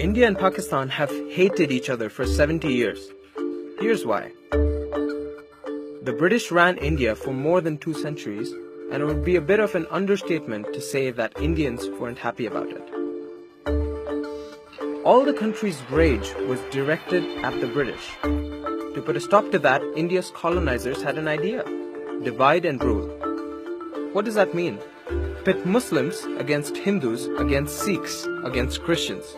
India and Pakistan have hated each other for 70 years. Here's why. The British ran India for more than 2 centuries, and it would be a bit of an understatement to say that Indians weren't happy about it. All the country's rage was directed at the British. To put a stop to that, India's colonizers had an idea: divide and rule. What does that mean? Pit Muslims against Hindus, against Sikhs, against Christians.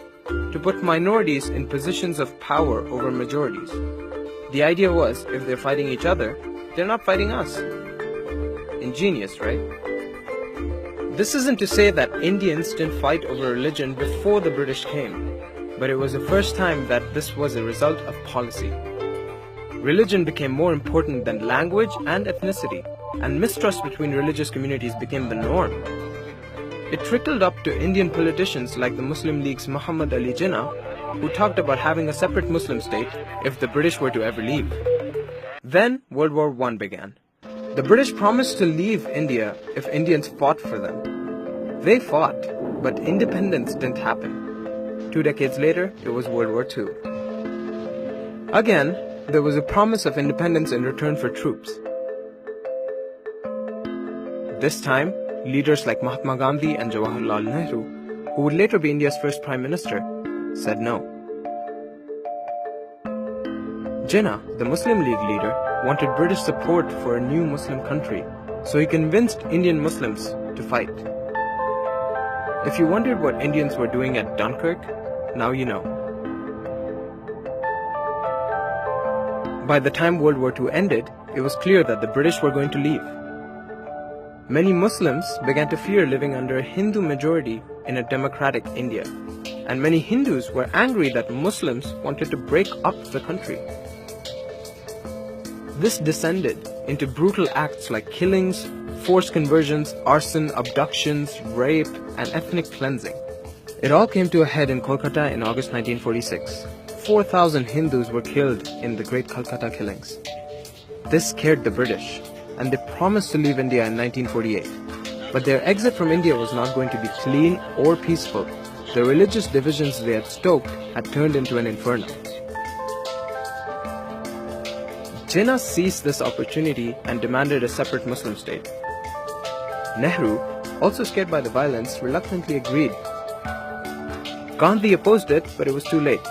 To put minorities in positions of power over majorities. The idea was, if they're fighting each other, they're not fighting us. Ingenious, right? This isn't to say that Indians didn't fight over religion before the British came, but it was the first time that this was a result of policy. Religion became more important than language and ethnicity, and mistrust between religious communities became the norm. It trickled up to Indian politicians like the Muslim League's Muhammad Ali Jinnah, who talked about having a separate Muslim state if the British were to ever leave. Then World War I began. The British promised to leave India if Indians fought for them. They fought, but independence didn't happen. 2 decades later, it was World War II. Again, there was a promise of independence in return for troops. This time, leaders like Mahatma Gandhi and Jawaharlal Nehru, who would later be India's first Prime Minister, said no. Jinnah, the Muslim League leader, wanted British support for a new Muslim country, so he convinced Indian Muslims to fight. If you wondered what Indians were doing at Dunkirk, now you know. By the time World War II ended, it was clear that the British were going to leave. Many Muslims began to fear living under a Hindu majority in a democratic India, and many Hindus were angry that Muslims wanted to break up the country. This descended into brutal acts like killings, forced conversions, arson, abductions, rape, and ethnic cleansing. It all came to a head in Kolkata in August 1946. 4,000 Hindus were killed in the Great Calcutta Killings. This scared the British, and they promised to leave India in 1948. But their exit from India was not going to be clean or peaceful. The religious divisions they had stoked had turned into an inferno. Jinnah seized this opportunity and demanded a separate Muslim state. Nehru, also scared by the violence, reluctantly agreed. Gandhi opposed it, but it was too late.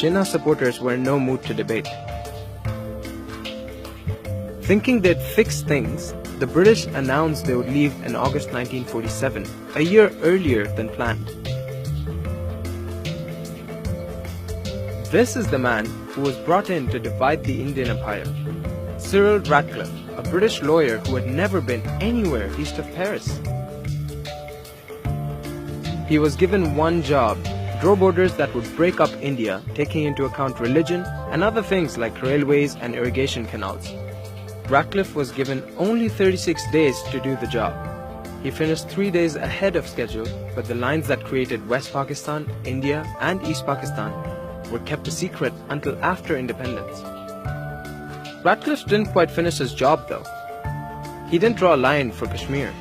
Jinnah supporters were in no mood to debate. Thinking they'd fix things, the British announced they would leave in August 1947, a year earlier than planned. This is the man who was brought in to divide the Indian Empire. Cyril Radcliffe, a British lawyer who had never been anywhere east of Paris. He was given one job: draw borders that would break up India, taking into account religion and other things like railways and irrigation canals. Radcliffe was given only 36 days to do the job. He finished 3 days ahead of schedule, but the lines that created West Pakistan, India, and East Pakistan were kept a secret until after independence. Radcliffe didn't quite finish his job though. He didn't draw a line for Kashmir.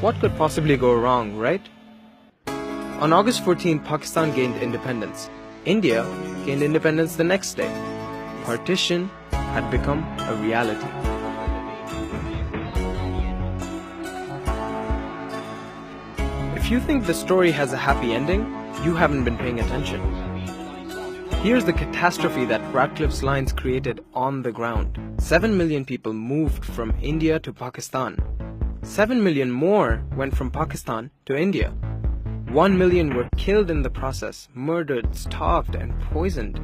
What could possibly go wrong, right? On August 14, Pakistan gained independence. India gained independence the next day. Partition had become a reality. If you think the story has a happy ending, you haven't been paying attention. Here's the catastrophe that Radcliffe's lines created on the ground. 7 million people moved from India to Pakistan. 7 million more went from Pakistan to India. 1 million were killed in the process, murdered, starved, and poisoned.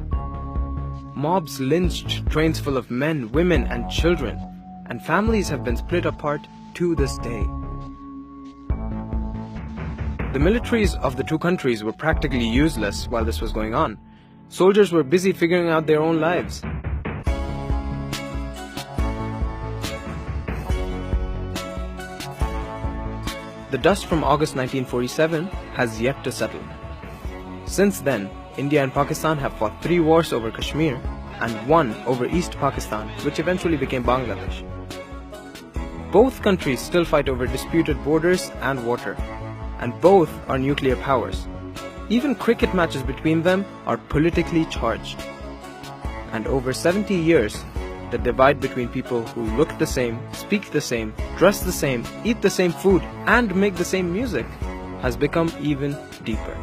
Mobs lynched trains full of men, women, and children, and families have been split apart to this day. The militaries of the 2 countries were practically useless while this was going on. Soldiers were busy figuring out their own lives. The dust from August 1947 has yet to settle. Since then, India and Pakistan have fought 3 wars over Kashmir and 1 over East Pakistan, which eventually became Bangladesh. Both countries still fight over disputed borders and water, and both are nuclear powers. Even cricket matches between them are politically charged. And over 70 years, the divide between people who look the same, speak the same, dress the same, eat the same food, and make the same music has become even deeper.